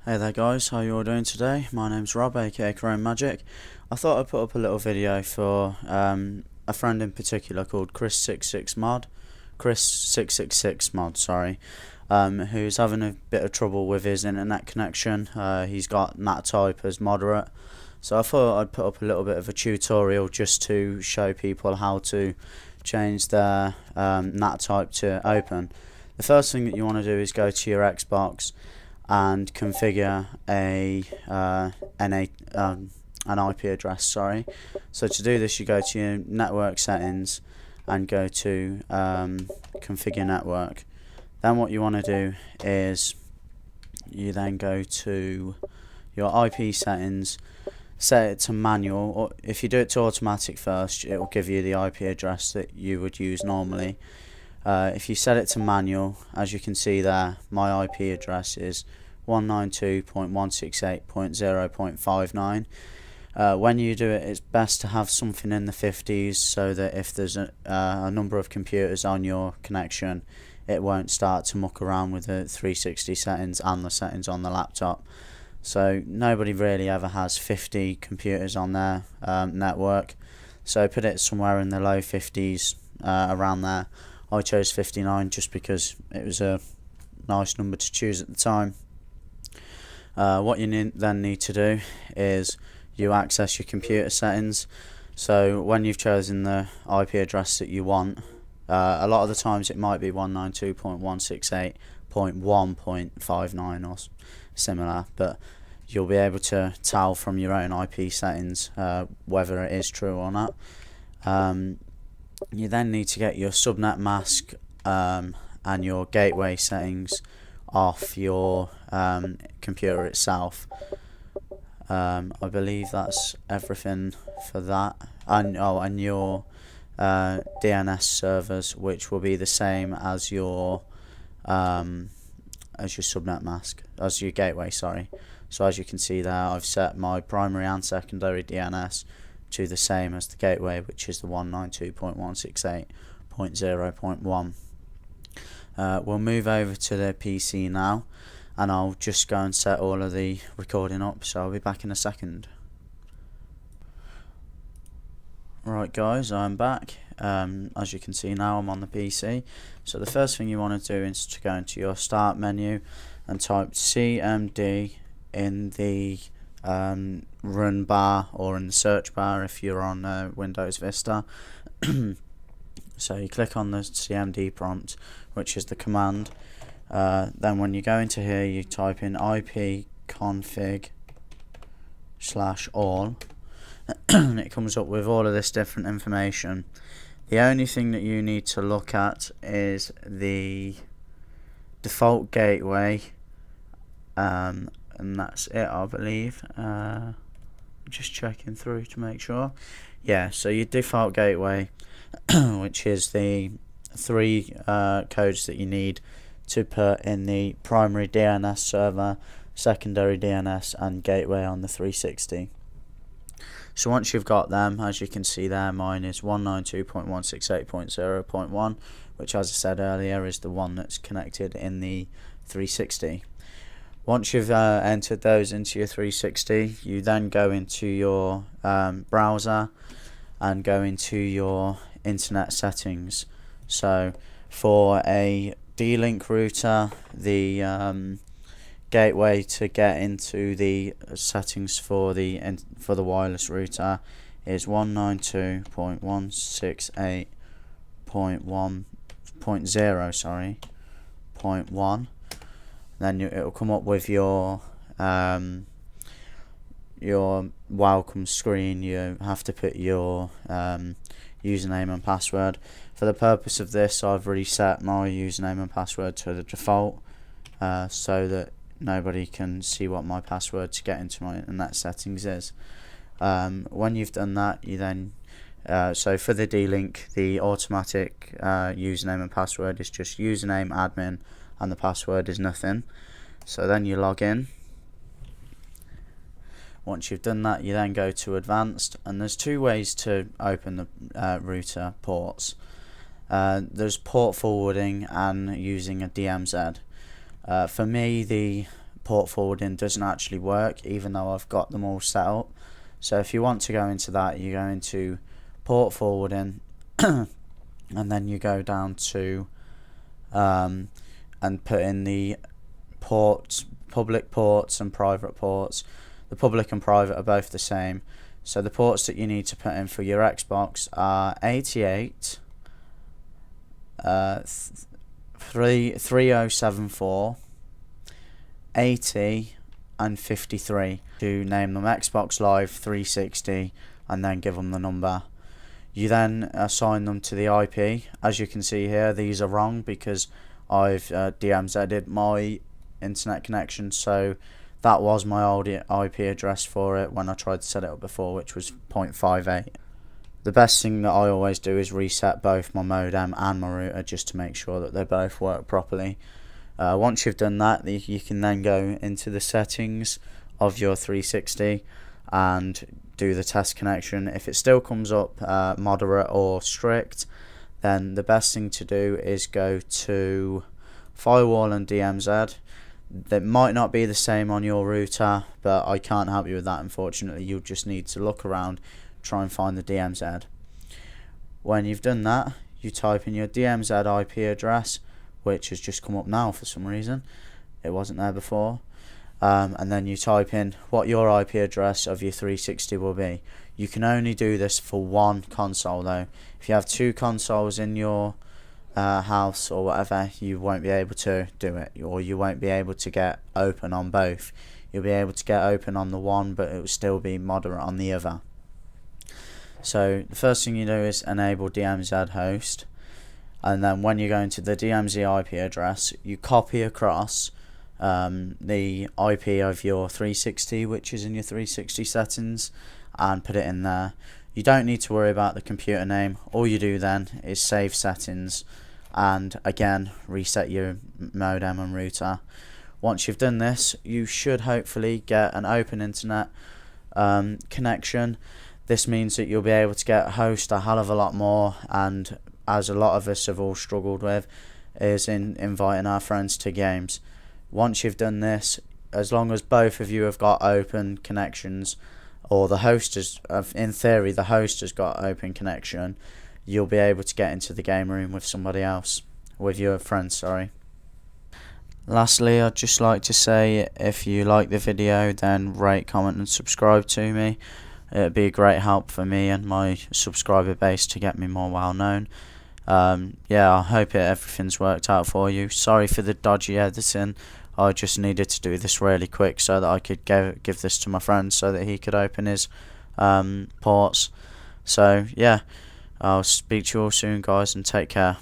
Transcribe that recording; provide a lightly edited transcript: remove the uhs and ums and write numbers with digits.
Hey there guys, how you all doing today? My name's Rob, aka Chrom3maGik. I thought I'd put up a little video for a friend in particular called Chris666mod, sorry, who's having a bit of trouble with his internet connection. He's got NAT type as moderate, so I thought I'd put up a little bit of a tutorial just to show people how to change their NAT type to open. The first thing that you want to do is go to your Xbox and configure an IP address. Sorry. So to do this, you go to your network settings and go to configure network. Then what you want to do is you then go to your IP settings, set it to manual, or if you do it to automatic first, it will give you the IP address that you would use normally. If you set it to manual, as you can see there, my IP address is 192.168.0.59. When you do it, it's best to have something in the 50s so that if there's a number of computers on your connection, it won't start to muck around with the 360 settings and the settings on the laptop. So nobody really ever has 50 computers on their network, so put it somewhere in the low 50s, around there. I chose 59 just because it was a nice number to choose at the time. What you then need to do is you access your computer settings. So when you've chosen the IP address that you want, a lot of the times it might be 192.168.1.59 or similar, but you'll be able to tell from your own IP settings whether it is true or not. You then need to get your subnet mask and your gateway settings off your computer itself. I believe that's everything for that. And your DNS servers, which will be the same as your subnet mask, as your gateway, sorry. So as you can see there, I've set my primary and secondary DNS to the same as the gateway, which is the 192.168.0.1. We'll move over to the PC now, and I'll just go and set all of the recording up, so I'll be back in a second. Right guys, I'm back. As you can see now, I'm on the PC. So the first thing you want to do is to go into your start menu and type CMD in the run bar or in the search bar if you're on Windows Vista. So you click on the CMD prompt, which is the command. Then when you go into here, you type in ipconfig/all and it comes up with all of this different information. The only thing that you need to look at is the default gateway, and that's it, I believe. Just checking through to make sure. Yeah, so your default gateway, which is the three codes that you need to put in the primary DNS server, secondary DNS and gateway on the 360. So once you've got them, as you can see there, mine is 192.168.0.1, which, as I said earlier, is the one that's connected in the 360. Once you've entered those into your 360, you then go into your browser and go into your internet settings. So for a D-Link router, the gateway to get into the settings for the wireless router is 192.168.1.0, sorry, 0.1. Then it'll come up with your welcome screen. You have to put your username and password. For the purpose of this, I've reset my username and password to the default, so that nobody can see what my password to get into my internet settings is. When you've done that, you then so for the D-Link, the automatic username and password is just username admin, and the password is nothing. So then you log in. Once you've done that, you then go to advanced, and there's two ways to open the router ports. There's port forwarding and using a DMZ. For me, the port forwarding doesn't actually work, even though I've got them all set up. So if you want to go into that, you go into port forwarding and then you go down to and put in the ports, public ports and private ports. The public and private are both the same. So the ports that you need to put in for your Xbox are 88, 3074, 80 and 53. To name them Xbox Live 360 and then give them the number. You then assign them to the IP. As you can see here, these are wrong because I've DMZ'd my internet connection, so that was my old IP address for it when I tried to set it up before, which was 0.58. The best thing that I always do is reset both my modem and my router just to make sure that they both work properly. Once you've done that, you can then go into the settings of your 360 and do the test connection. If it still comes up moderate or strict, then the best thing to do is go to firewall and DMZ. That might not be the same on your router, but I can't help you with that, unfortunately. You'll just need to look around, try and find the DMZ. When you've done that, you type in your DMZ IP address, which has just come up now for some reason. It wasn't there before. And then you type in what your IP address of your 360 will be. You can only do this for one console though. If you have two consoles in your house or whatever, you won't be able to do it, or you won't be able to get open on both. You'll be able to get open on the one, but it will still be moderate on the other. So the first thing you do is enable DMZ host, and then when you go into the DMZ IP address, you copy across the IP of your 360, which is in your 360 settings, and put it in there. You don't need to worry about the computer name. All you do then is save settings and again reset your modem and router. Once you've done this, you should hopefully get an open internet connection. This means that you'll be able to get host a hell of a lot more, and as a lot of us have all struggled with, is in inviting our friends to games. Once you've done this, as long as both of you have got open connections, or the host is, in theory, the host has got open connection, you'll be able to get into the game room with somebody else, with your friends, sorry. Lastly, I'd just like to say, if you like the video, then rate, comment and subscribe to me. It'd be a great help for me and my subscriber base to get me more well known. Yeah, I hope everything's worked out for you. Sorry for the dodgy editing. I just needed to do this really quick so that I could give this to my friend so that he could open his ports. So yeah, I'll speak to you all soon, guys, and take care.